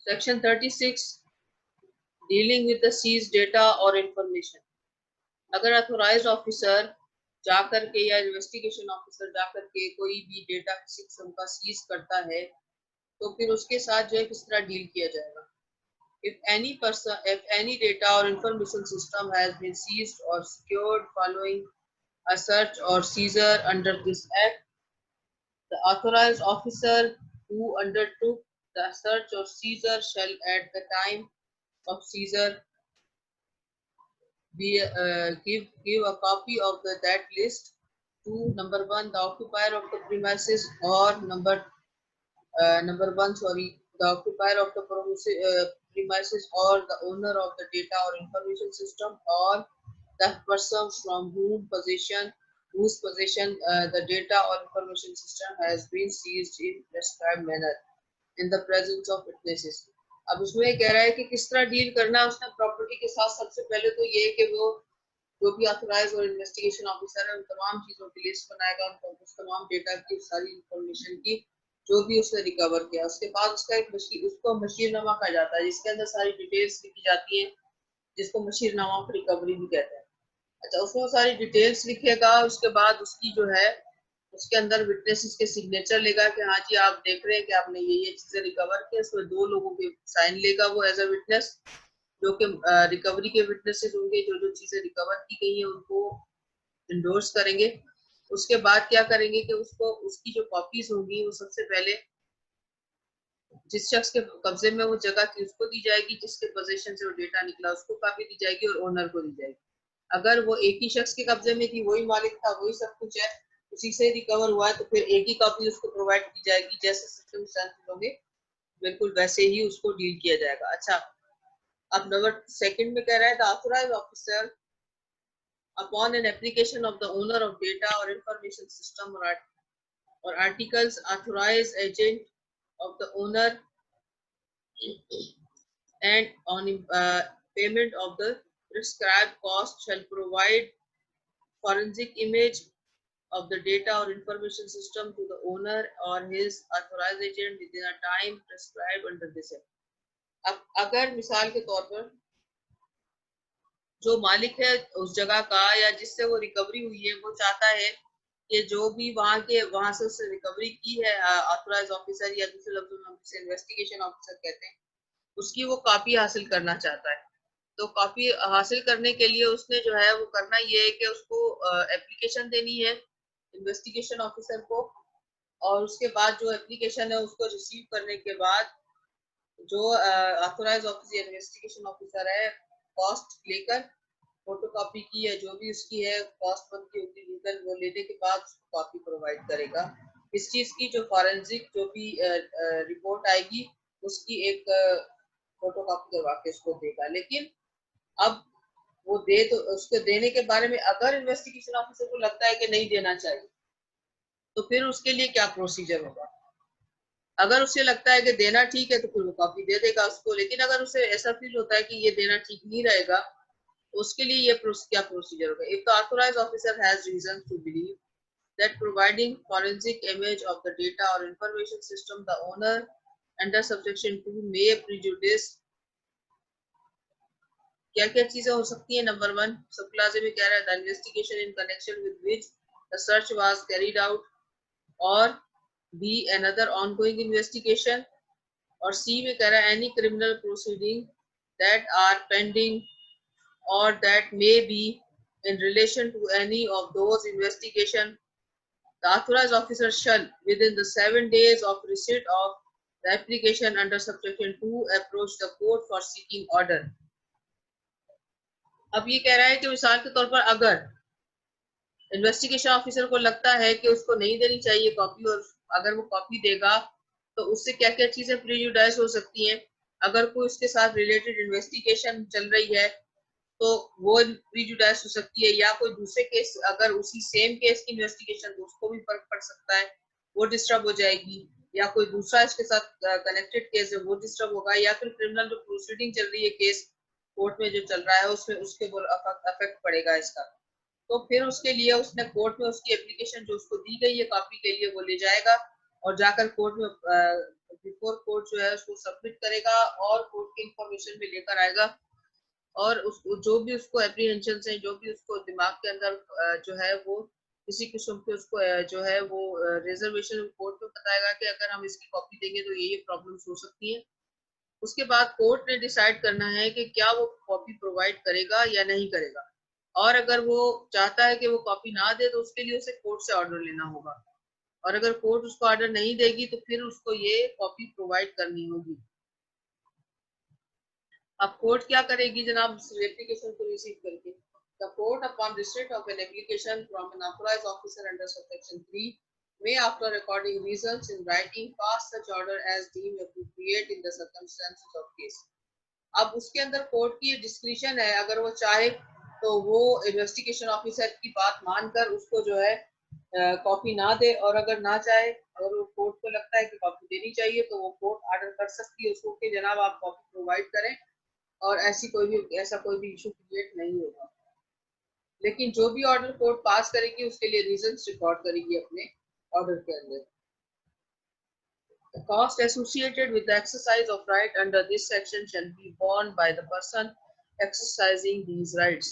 Section 36 dealing with the seize data और information. अगर authorised officer जाकर के या इन्वेस्टिगेशन ऑफिसर जाकर के कोई भी डेटा किसी किस्म का सीज करता है तो फिर उसके साथ जो है किस तरह डील किया जाएगा। If any data or information system has been seized or secured following a search or seizure under this act, the authorized officer who undertook the search or seizure shall at the time of seizure give a copy of that list to number one, the occupier of the premises, or number one, the occupier of the premises, or the owner of the data or information system, or the person from whose possession the data or information system has been seized in prescribed manner in the presence of witnesses. अब उसमें कह रहा है कि किस तरह deal करना है उसने प्रॉपर्टी के साथ। सबसे पहले तो ये कि वो जो भी ऑथराइज और इन्वेस्टिगेशन ऑफिसर है उन तमाम चीजों की लिस्ट बनाएगा, उस तमाम डेटा की सारी इंफॉर्मेशन की जो भी उसने रिकवर किया। उसके बाद उसका एक उसको मशीरनामा कहा जाता है जिसके अंदर सारी डिटेल्स लिखी जाती है, जिसको मशीरनामा ऑफ रिकवरी भी कहते हैं। अच्छा, उसमें वो सारी डिटेल्स लिखेगा। उसके बाद उसकी जो है उसके अंदर विटनेसेस के सिग्नेचर लेगा कि हाँ जी आप देख रहे हैं कि आपने ये चीजें रिकवर की। उसमें 2 लोगों के साइन लेगा वो एज अ विटनेस, जो कि रिकवरी के विटनेसेस होंगे, जो चीजें रिकवर की गई है उनको इंडोर्स करेंगे। उसके बाद क्या करेंगे कि उसको उसकी जो कॉपीज होंगी वो सबसे पहले जिस शख्स के कब्जे में वो जगह थी उसको दी जाएगी, जिसके पोजीशन से वो डेटा निकला उसको कॉपी दी जाएगी और ओनर को दी जाएगी। अगर वो एक ही शख्स के कब्जे में थी, वही मालिक था, वही सब कुछ है, उसी से रिकवर हुआ है, तो फिर एक ही कॉपी उसको प्रोवाइड की जाएगी। जैसे सिस्टम होंगे बिल्कुल वैसे ही उसको डील किया जाएगा। अच्छा, अब नंबर सेकंड में कह रहा है the authorised officer upon an application of the owner of data or information system or articles, authorized agent of the owner and on payment of the prescribed cost shall provide forensic image of the data or information system to the owner or his authorized agent within a time prescribed under this act. अब अगर मिसाल के तौर पर जो मालिक है उस जगह का या जिससे वो रिकवरी हुई है वो चाहता है कि जो भी वहां से उससे रिकवरी की है ऑथराइज ऑफिसर या दूसरे लफ्जों में हम उसे इन्वेस्टिगेशन ऑफिसर कहते हैं, उसकी वो कॉपी हासिल करना चाहता है। तो कॉपी हासिल करने के लिए उसने जो है वो करना ये है कि उसको एप्लीकेशन देनी है इन्वेस्टिगेशन ऑफिसर को, और उसके बाद जो एप्लीकेशन है उसको रिसीव करने के बाद जो ऑथराइज ऑफिसर इन्वेस्टिगेशन ऑफिसर है कॉस्ट लेकर फोटोकॉपी की या जो भी उसकी है कॉस्ट बनती होगी लीगल, वो लेने के बाद कॉपी प्रोवाइड करेगा। इस चीज की जो फॉरेंसिक जो भी रिपोर्ट आएगी उसकी एक फोटोकॉपी करवा के उसको देगा। लेकिन अब वो दे तो उसके देने के बारे में अगर इन्वेस्टिगेशन ऑफिसर को लगता है कि नहीं देना चाहिए तो फिर उसके लिए क्या प्रोसीजर होगा। अगर उसे लगता है कि देना ठीक है तो फिर वो कॉपी दे देगा उसको, लेकिन अगर उसे ऐसा फील होता है कि ये देना ठीक नहीं रहेगा उसके लिए ये क्या प्रोसीजर होगा। If the authorised officer has reason to believe that providing forensic image of the data or information system the owner under subsection 2 may prejudice, क्या क्या चीजें हो सकती है। नंबर 1 सब क्लासे में कह रहा है the investigation in connection with which the search was carried out, और बी अनदर ऑनगोइंग इन्वेस्टिगेशन, और सी में कह रहा है any criminal proceeding that are pending or that may be in relation to any of those investigation. The authorized officer shall, within the 7 days of receipt of the application under subsection 2, approach the court for seeking order. अब ये कह रहा है कि मिसाल के तौर पर अगर इन्वेस्टिगेशन ऑफिसर को लगता है कि उसको नहीं देनी चाहिए कॉपी, और अगर वो कॉपी देगा तो उससे क्या क्या चीजें प्रेजुडाइज हो सकती हैं। अगर कोई उसके साथ रिलेटेड इन्वेस्टिगेशन चल रही है तो वो प्रीजुडाइज हो सकती है, या कोई दूसरे केस अगर उसी सेम केस की इन्वेस्टिगेशन तो उसको भी फर्क पड़ सकता है, वो डिस्टर्ब हो जाएगी, या कोई दूसरा इसके साथ कनेक्टेड केस है वो डिस्टर्ब होगा, या फिर क्रिमिनल जो प्रोसीडिंग चल रही है केस कोर्ट में जो चल रहा है उसमें उसके अफेक्ट पड़ेगा इसका। तो फिर उसके लिए उसने कोर्ट में उसकी एप्लीकेशन जो उसको दी गई है कॉपी के लिए वो ले जाएगा और जाकर कोर्ट में बिफोर कोर्ट जो है उसको सबमिट करेगा और कोर्ट की इंफॉर्मेशन भी लेकर आएगा, और उसको जो भी उसको एप्रीहेंशन है, जो भी उसको दिमाग के अंदर जो है वो किसी किस्म के उसको जो है वो रिजर्वेशन कोर्ट में बताएगा कि अगर हम इसकी कॉपी देंगे तो ये प्रॉब्लम्स हो सकती है। उसके बाद कोर्ट ने डिसाइड करना है कि क्या वो कॉपी प्रोवाइड करेगा या नहीं करेगा, और अगर वो चाहता है कि वो कॉपी ना दे तो उसके लिए उसे कोर्ट से ऑर्डर लेना होगा, और अगर कोर्ट उसको ऑर्डर नहीं देगी तो फिर उसको ये कॉपी प्रोवाइड करनी होगी। अब कोर्ट क्या करेगी जनाब एप्लीकेशन को रिसीव करके? The court upon receipt of an application from N authorised officer under subsection 3 may, after recording reasons in writing, pass such order as deemed appropriate in the circumstances of case. अब उसके अंदर court की discretion है, अगर वो चाहे तो वो इन्वेस्टिगेशन ऑफिसर की बात मानकर उसको जो है कॉपी ना दे, और अगर ना चाहे, अगर वो कोर्ट को लगता है कि कॉपी देनी चाहिए तो वो कोर्ट ऑर्डर कर सकती है उसको कि जनाब आप कॉपी प्रोवाइड करें, और ऐसा कोई भी इशू क्रिएट नहीं होगा। लेकिन जो भी ऑर्डर कोर्ट पास करेगी उसके लिए रीजंस रिकॉर्ड करेगी अपने ऑर्डर के अंदर। The cost associated with the exercise of right under this section shall be borne by the person exercising these rights.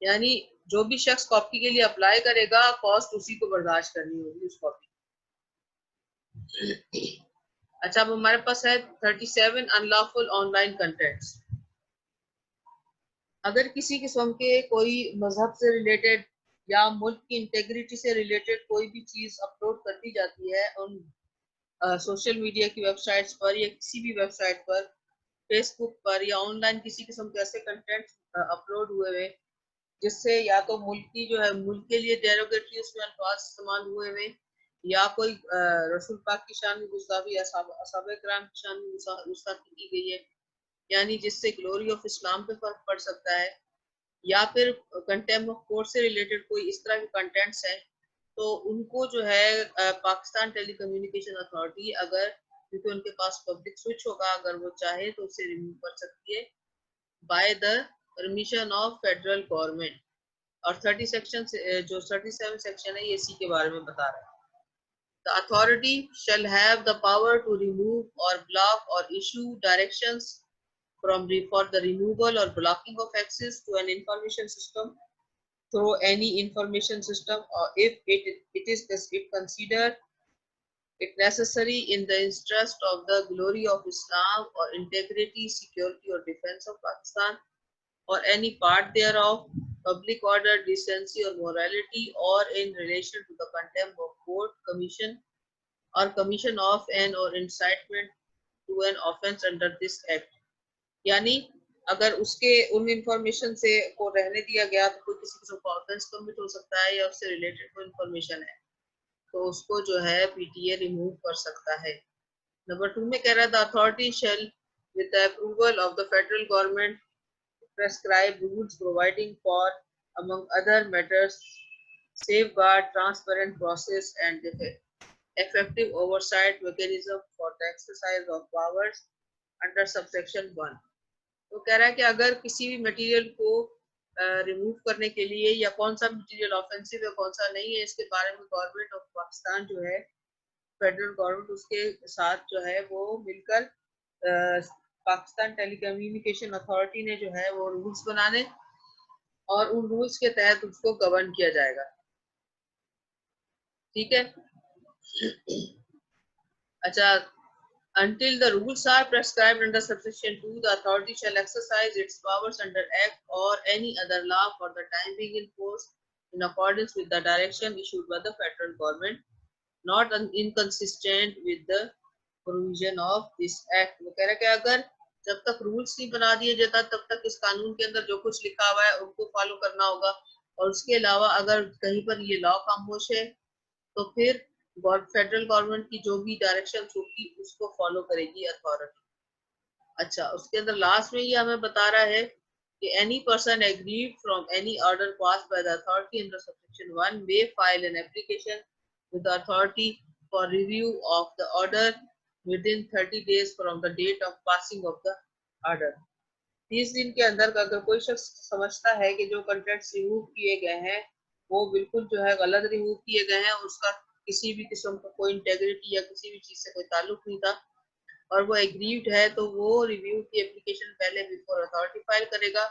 यानी जो भी शख्स कॉपी के लिए अप्लाई करेगा कॉस्ट उसी को बर्दाश्त करनी होगी उस कॉपी। अच्छा, अब हमारे पास है 37 अनलॉफुल ऑनलाइन कंटेंट्स। अगर किसी किस्म के कोई मजहब से रिलेटेड या मुल्क की इंटेग्रिटी से रिलेटेड कोई भी चीज अपलोड कर दी जाती है उन सोशल मीडिया की वेबसाइट्स पर या किसी भी वेबसाइट पर, फेसबुक पर या ऑनलाइन किसी किस्म के ऐसे कंटेंट अपलोड हुए हुए जिससे या तो मुल्क की जो है मुल्क के लिए डेरोगेटरी उसमें अल्फाज इस्तेमाल हुए हुए, या कोई रसूल पाक की शान में गुस्ताखी या असहाबे किराम की शान में गुस्ताखी की गई है, यानी जिससे ग्लोरी ऑफ इस्लाम पे फर्क पड़ सकता है, या फिर कंटेम्प्ट ऑफ कोर्ट से रिलेटेड कोई इस तरह के कंटेंट्स हैं, तो उनको जो है पाकिस्तान टेलीकम्युनिकेशन अथॉरिटी, अगर क्योंकि उनके पास पब्लिक स्विच होगा, अगर वो चाहे तो उसे रिमूव कर सकती है by the permission of federal government. और 30 सेक्शन जो 37 सेक्शन है ये इसी के बारे में बता रहा है। The authority shall have the power to remove or block or issue directions for the removal or blocking of access to an information system through any information system, or if it is considered it necessary in the interest of the glory of Islam or integrity, security or defense of Pakistan or any part thereof, public order, decency or morality, or in relation to the contempt of court, commission or commission of an or incitement to an offence under this act. यानी अगर उसके उन information से को रहने दिया गया तो कोई किसी किस्म का ऑफेंस कमिट हो सकता है, या उससे रिलेटेड कोई इंफॉर्मेशन है तो उसको जो है पीटीए रिमूव कर सकता है। नंबर 2 में कह रहा है the authority shall with the approval of the federal government prescribe rules providing for among other matters safeguard transparent process and effective oversight mechanism for the exercise of powers under subsection 1। तो कह रहा है कि अगर किसी भी material को remove करने के लिए या कौन सा मटेरियल ऑफेंसिव है कौन सा नहीं है, इसके बारे में गवर्नमेंट ऑफ पाकिस्तान जो है फेडरल गवर्नमेंट उसके साथ जो है वो मिलकर पाकिस्तान टेलीकम्युनिकेशन अथॉरिटी ने जो है वो रूल्स बनाने और उन रूल्स के तहत उसको गवर्न किया जाएगा। ठीक है। अच्छा, until the rules are prescribed under subsection 2, the authority shall exercise its powers under act or any other law for the time being in force in accordance with the direction issued by the federal government, not inconsistent with the provision of this act। वो कह रहा है कि अगर जब तक rules नहीं बना दिए जाता तब तक इस कानून के अंदर जो कुछ लिखा हुआ है उनको फॉलो करना होगा, और उसके अलावा अगर कहीं पर ये लॉ खामोश है तो फिर फेडरल गवर्नमेंट की जो भी डायरेक्शन होगी उसको फॉलो करेगी अथॉरिटी। अच्छा, उसके अंदर लास्ट में ये हमें बता रहा है कि any person aggrieved from any order pass by the authority under subsection 1 may file an application with the authority for review of the order within 30 days from the date of passing of the order. 30 दिन के अंदर अगर कोई शख्स समझता है कि जो कंटेंट्स रिमूव किए गए हैं वो बिल्कुल जो है गलत रिमूव किए गए हैं, उसका किसी भी किस्म का कोई इंटेग्रिटी या किसी भी चीज से कोई ताल्लुक नहीं था और वो एग्रीव्ड है, तो वो रिव्यू की एप्लीकेशन पहले बिफोर अथॉरिटी फाइल करेगा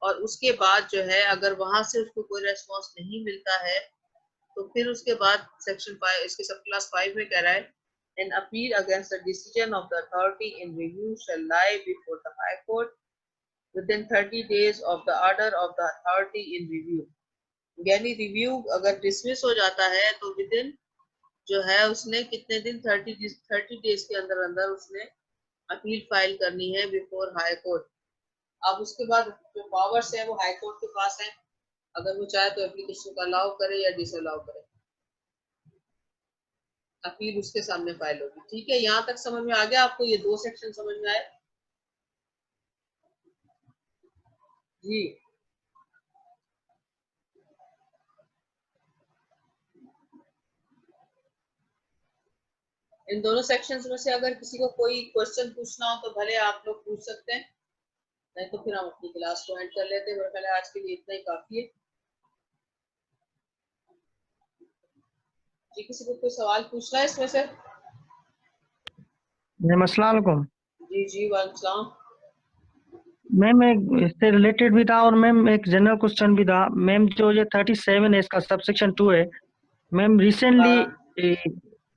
और उसके बाद जो है अगर वहां से उसको कोई रेस्पॉन्स नहीं मिलता है तो फिर उसके बाद सेक्शन 5 इसके सब क्लास 5 में कह रहा है an appeal against the decision of the authority in review shall lie before the high court within 30 days of the order of the authority in review। यानी रिव्यू अगर डिसमिस हो जाता है तो विद इन जो है उसने कितने दिन 30 डेज के अंदर अंदर उसने अपील फाइल करनी है बिफोर हाई कोर्ट। अब उसके बाद जो पावर्स है वो हाई कोर्ट के पास है, अगर वो चाहे तो एप्लीकेशन का अलाउ करे या डिसअलाउ करे, अपील उसके सामने फाइल होगी। ठीक है, यहाँ तक समझ में आ गया आपको? ये दो सेक्शन समझ में आए जी? इन दोनों सेक्शंस में से अगर किसी को कोई क्वेश्चन पूछना हो तो भले आप लोग पूछ सकते हैं, नहीं तो फिर हम अपनी क्लास को एंड कर लेते हैं। मेरा ख्याल है आज के लिए इतना ही काफी है जी। किसी को कोई सवाल पूछना है इसमें से? मैम अस्सलाम वालेकुम। जी जी वालेकुम सलाम। मैम एक इससे रिलेटेड भी था और मैम एक जनरल क्वेश्चन भी था। मैम जो ये 37 है इसका सबसेक्शन 2 है। मैम रिसेंटली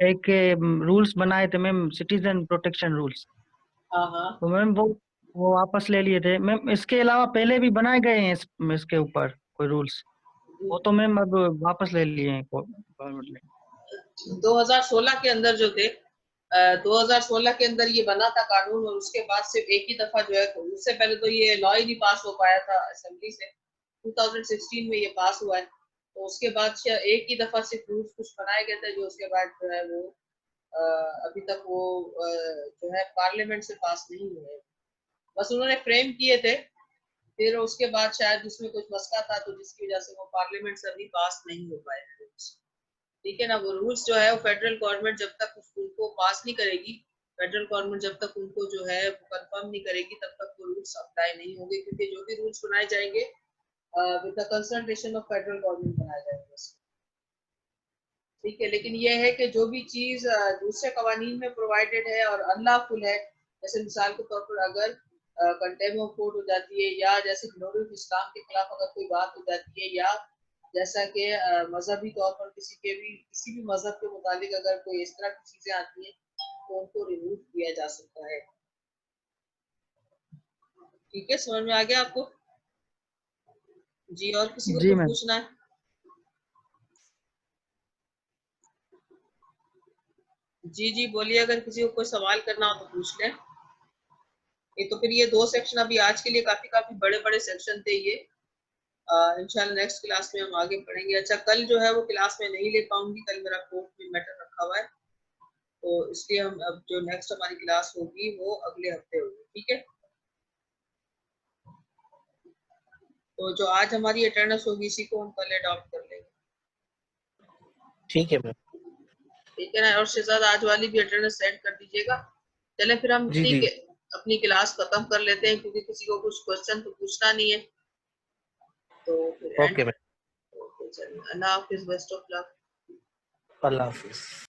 एक रूल्स बनाए थे मैम, सिटीजन प्रोटेक्शन रूल्स। हाँ तो मैम वो वापस ले लिए थे मैम। इसके अलावा पहले भी बनाए गए हैं इसके ऊपर कोई रूल्स, वो तो मैम अब वापस ले लिए हैं गवर्नमेंट ने। 2016 के अंदर जो थे 2016 के अंदर ये बना था कानून और उसके बाद सिर्फ एक ही दफा जो है, उससे पहले तो ये लॉ ही नहीं पास हो पाया था असेंबली से। 2016 में ये पास हुआ है, तो उसके बाद एक ही दफा सिर्फ रूल्स कुछ बनाए गए थे जो उसके बाद जो है वो अभी तक वो जो है पार्लियामेंट से पास नहीं हुए। बस उन्होंने फ्रेम किए थे, फिर उसके बाद शायद उसमें कुछ मसला था तो जिसकी वजह से वो पार्लियामेंट से अभी पास नहीं हो पाए। ठीक है ना, वो रूल्स जो है वो फेडरल गवर्नमेंट जब तक उनको पास नहीं करेगी, फेडरल गवर्नमेंट जब तक उनको जो है कंफर्म नहीं करेगी तब तक वो रूल्स अप्लाई नहीं होंगे, क्योंकि जो भी रूल्स बनाए जाएंगे with the consultation of federal government बनाए जाएंगे। ठीक है, लेकिन ये है कि जो भी चीज दूसरे कवानीन में प्रोवाइडेड है और अनलॉफुल है, जैसे मिसाल के तौर पर अगर कंटेम्प्ट ऑफ कोर्ट हो जाती है, या जैसे ग्लोरी ऑफ इस्लाम के खिलाफ अगर कोई बात हो जाती है, या जैसा कि मजहबी तौर पर किसी भी मजहब के मुताबिक अगर कोई इस तरह की चीजें आती हैं तो उनको रिमूव किया जा सकता है। ठीक है, समझ में आ गया आपको? जी, और किसी को जी कोई मैम। पूछना है? जी जी बोलिए, अगर किसी को कोई सवाल करना हो तो पूछ लें। तो फिर ये दो सेक्शन अभी आज के लिए काफी बड़े बड़े सेक्शन थे ये। इंशाल्लाह नेक्स्ट क्लास में हम आगे पढ़ेंगे। अच्छा, कल जो है वो क्लास में नहीं ले पाऊंगी, कल मेरा कोर्ट में मैटर रखा हुआ है, तो इसलिए हम अब जो नेक्स्ट हमारी क्लास होगी वो अगले हफ्ते होगी। ठीक है, तो जो आज हमारी अटेंडेंस होगी इसी को हम कल अडॉप्ट कर लेंगे। ठीक है मैम। ठीक है ना, और शहजाद आज वाली भी अटेंडेंस सेंड कर दीजिएगा। चले फिर हम जी ठीक जी है अपनी क्लास खत्म कर लेते हैं, क्योंकि किसी को कुछ क्वेश्चन तो पूछना नहीं है, तो फिर एंड। Okay ma'am. ओके चलिए, अल्लाह हाफिज, बेस्ट ऑफ लक। अल्लाह हाफिज।